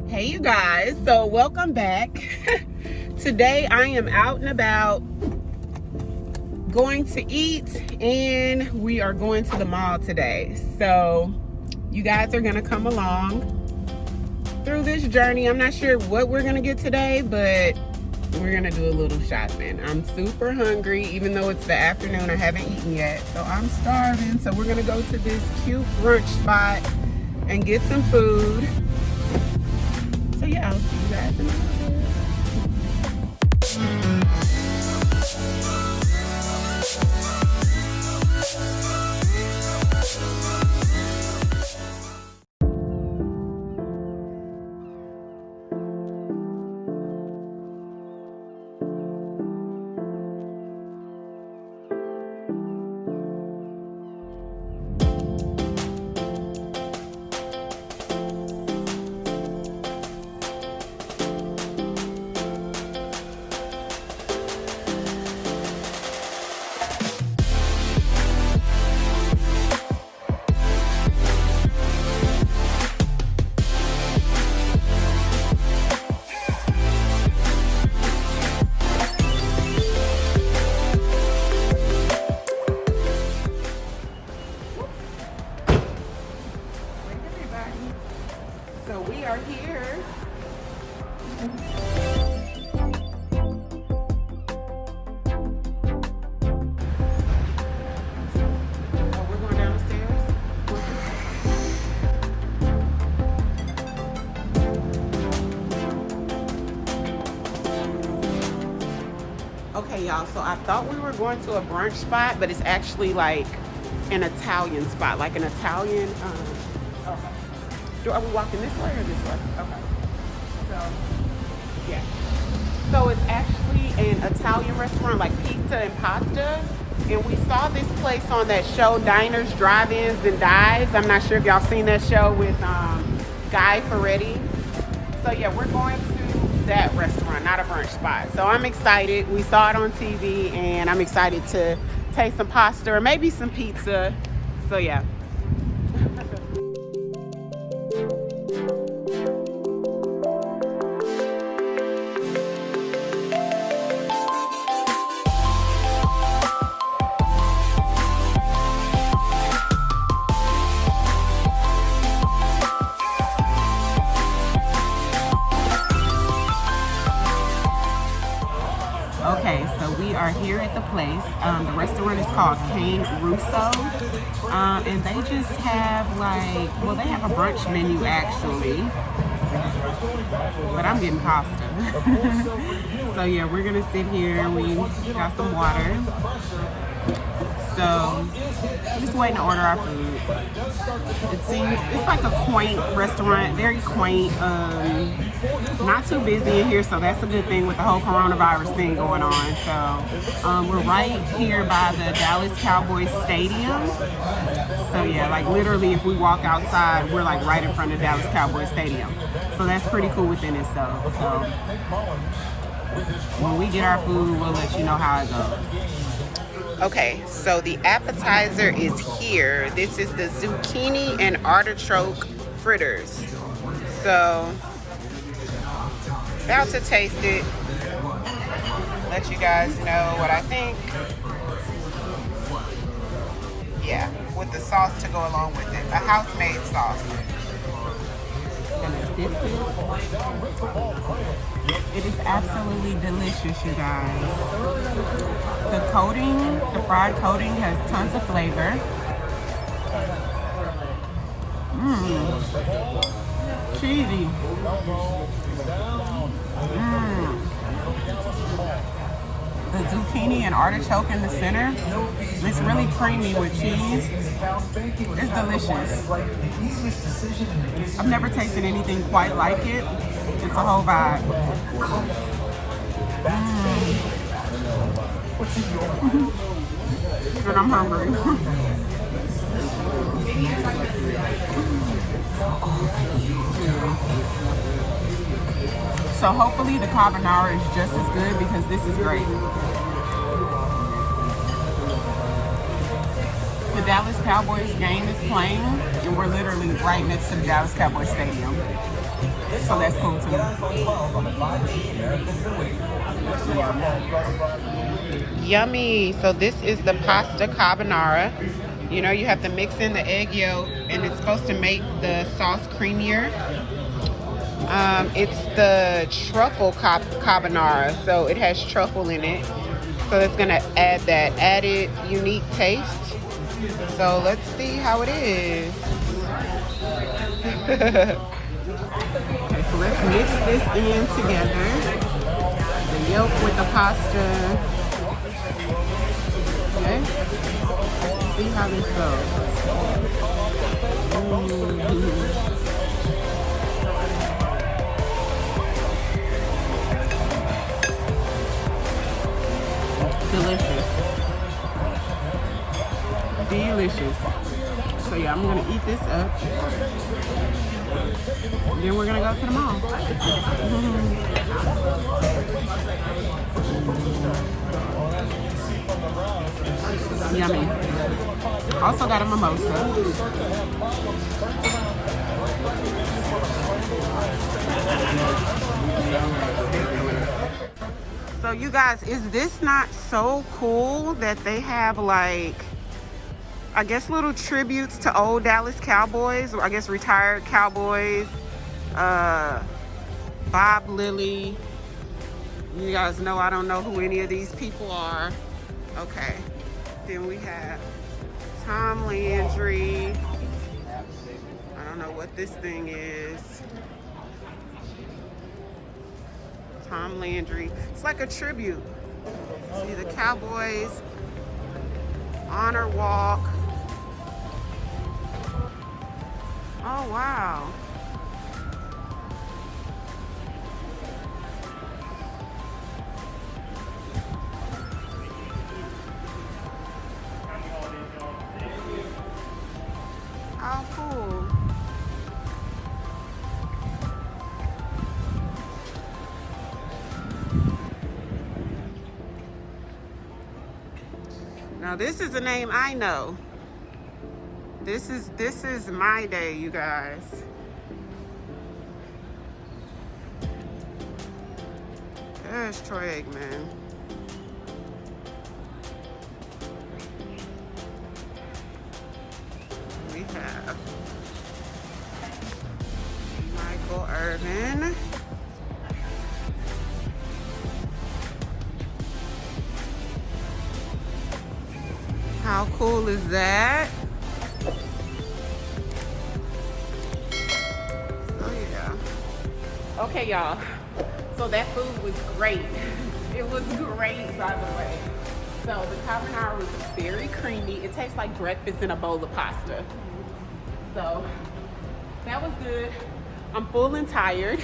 Hey you guys, so welcome back. Today I am out and about going to eat, and we are going to the mall today. So you guys are gonna come along through this journey. I'm not sure what we're gonna get today, but we're gonna do a little shopping. I'm super hungry, even though it's the afternoon. I haven't eaten yet, so I'm starving. So we're gonna go to this cute brunch spot and get some food. So yeah, I'll see you guys in a minute. So we are here. Oh, we're going down the stairs? Okay, y'all, so I thought we were going to a brunch spot, but it's actually like an Italian spot, like an Italian, are we walking this way or this way? Okay. So, yeah. So it's actually an Italian restaurant, like pizza and pasta. And we saw this place on that show, Diners, Drive-Ins, and Dives. I'm not sure if y'all seen that show with Guy Fieri. So yeah, we're going to that restaurant, not a brunch spot. So I'm excited. We saw it on TV, and I'm excited to taste some pasta or maybe some pizza. So yeah. Okay, so we are here at the place. The restaurant is called Russo. And they just have like, well, they have a brunch menu actually. But I'm getting pasta. So yeah, we're gonna sit here. We got some water. So just waiting to order our food. It seems it's like a quaint restaurant, very quaint. Not too busy in here, so that's a good thing with the whole coronavirus thing going on. So we're right here by the Dallas Cowboys stadium. So yeah, like literally if we walk outside, we're like right in front of Dallas Cowboys stadium. So that's pretty cool within itself. So when we get our food, we'll let you know how it goes. Okay, so the appetizer is here. This is the zucchini and artichoke fritters. So, about to taste it. Let you guys know what I think. Yeah, with the sauce to go along with it. A house-made sauce. It is absolutely delicious, you guys. The coating, the fried coating has tons of flavor. Cheesy. The zucchini and artichoke in the center, it's really creamy with cheese. It's delicious. I've never tasted anything quite like it. It's a whole vibe. And I'm hungry. So hopefully the carbonara is just as good because this is great. The Dallas Cowboys game is playing and we're literally right next to the Dallas Cowboys stadium. So that's cool too. Yummy. So this is the pasta carbonara. You know, you have to mix in the egg yolk and it's supposed to make the sauce creamier. It's the truffle carbonara, so it has truffle in it. So it's gonna add that added unique taste. So let's see how it is. Okay, so let's mix this in together. The yolk with the pasta. Okay. See how this goes. Delicious. Delicious. So yeah, I'm gonna eat this up. Then we're gonna go to the mall. Yummy. Also got a mimosa. So you guys, is this not so cool that they have like, I guess little tributes to old Dallas Cowboys, or I guess retired Cowboys, Bob Lilly. You guys know I don't know who any of these people are. Okay. Then we have Tom Landry. I don't know what this thing is. Tom Landry. It's like a tribute. See the Cowboys honor walk. Oh wow. How cool. Now this is a name I know. This is my day, you guys. There's Troy Aikman. We have Michael Irvin. How cool is that? Oh yeah. Okay, y'all. So that food was great. It was great, by the way. So the carbonara was very creamy. It tastes like breakfast in a bowl of pasta. So that was good. I'm full and tired.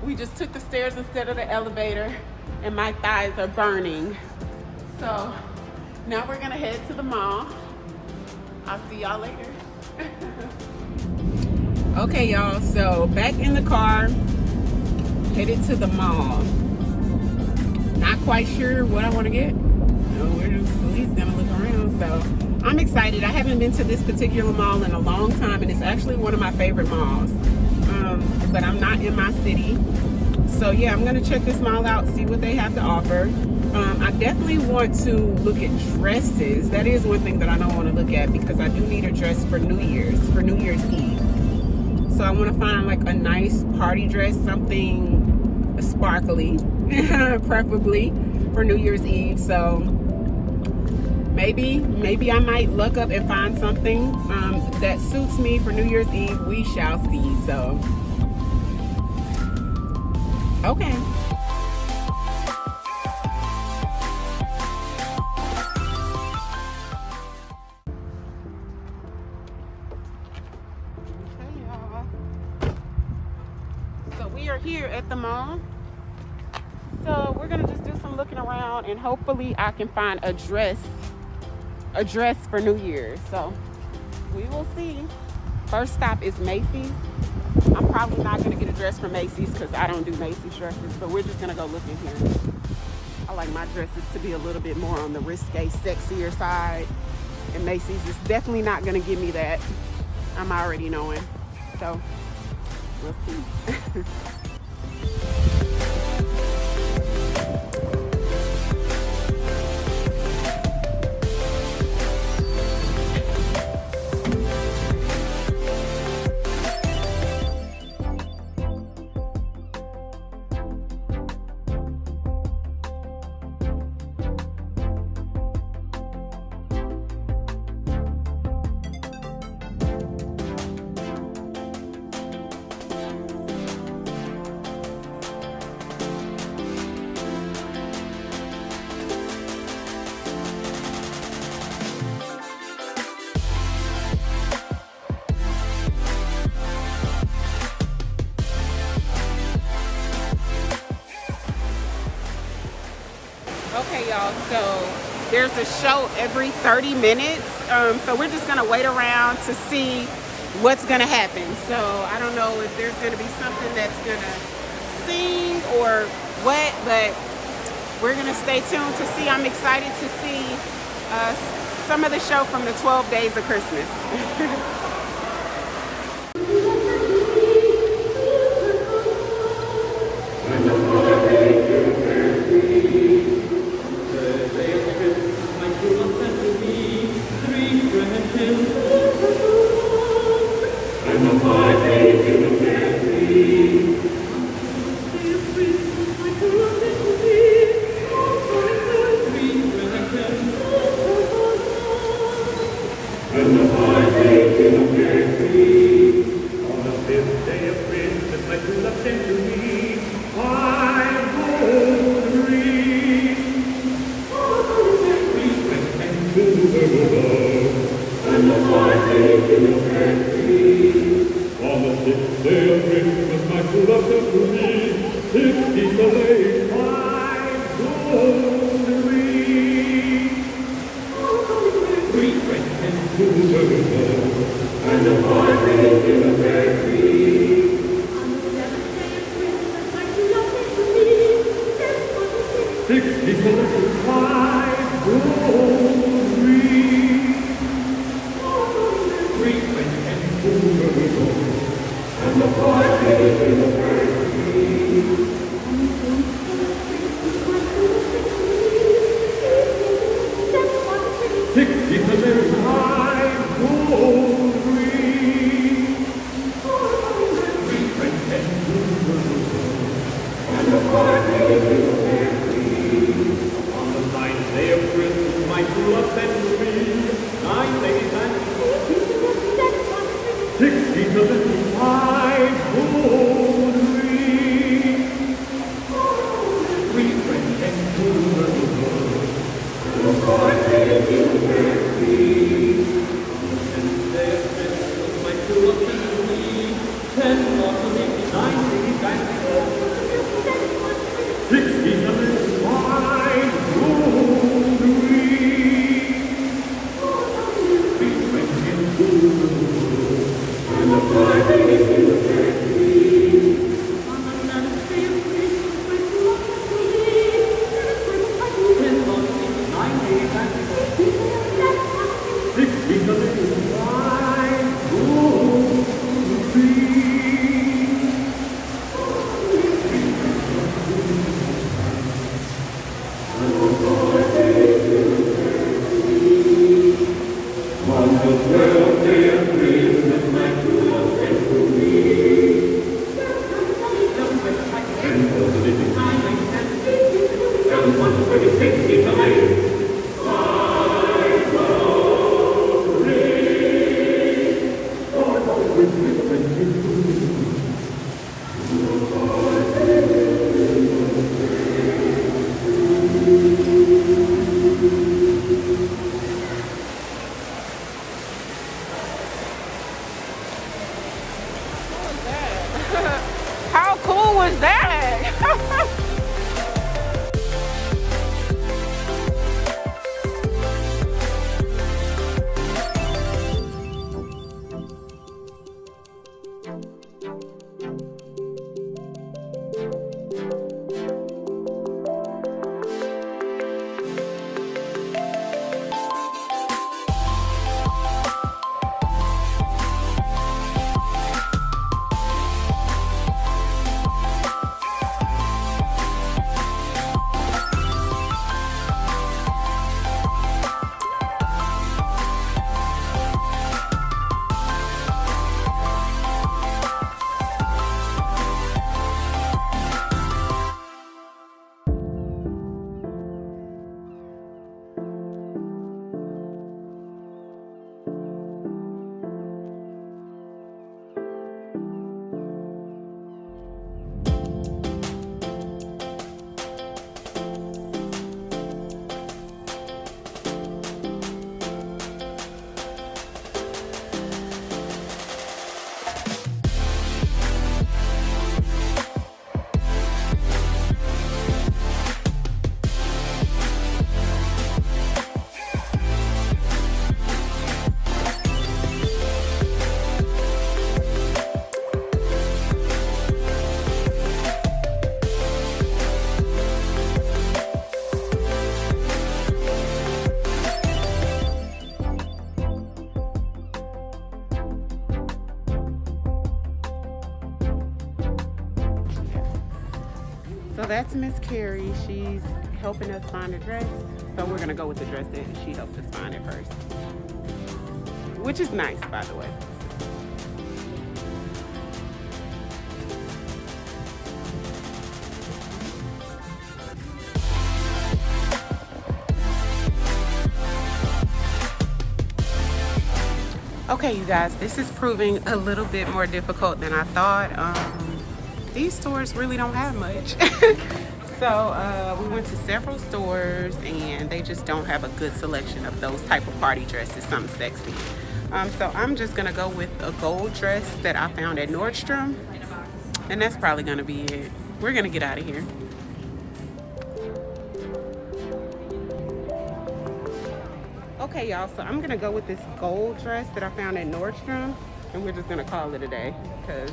We just took the stairs instead of the elevator and my thighs are burning. So now we're gonna head to the mall. I'll see y'all later. Okay, y'all, so back in the car, headed to the mall. Not quite sure what I want to get. We're just at least gonna look around. So I'm excited. I haven't been to this particular mall in a long time, and it's actually one of my favorite malls. But I'm not in my city. So yeah, I'm gonna check this mall out, see what they have to offer. I definitely want to look at dresses. That is one thing that I don't want to look at because I do need a dress for New Year's Eve. So I want to find like a nice party dress, something sparkly, preferably for New Year's Eve. So maybe I might look up and find something that suits me for New Year's Eve. We shall see. So okay. Here at the mall, so we're gonna just do some looking around and hopefully I can find a dress for New Year's. So we will see. First stop is Macy's. I'm probably not gonna get a dress from Macy's because I don't do Macy's dresses, but we're just gonna go look in here. I like my dresses to be a little bit more on the risque, sexier side, and Macy's is definitely not gonna give me that. I'm already knowing. So We'll see. Okay, y'all, so there's a show every 30 minutes. So we're just gonna wait around to see what's gonna happen. So I don't know if there's gonna be something that's gonna sing or what, but we're gonna stay tuned to see. I'm excited to see some of the show from the 12 Days of Christmas. How cool was that? So that's Miss Carrie. She's helping us find a dress. So we're gonna go with the dress that she helped us find at first. Which is nice, by the way. Okay, you guys, this is proving a little bit more difficult than I thought. These stores really don't have much. So we went to several stores and they just don't have a good selection of those type of party dresses, something sexy. So I'm just gonna go with a gold dress that I found at Nordstrom, and that's probably gonna be it. We're gonna get out of here. Okay, y'all, so I'm gonna go with this gold dress that I found at Nordstrom, and we're just gonna call it a day because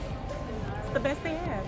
it's the best they have.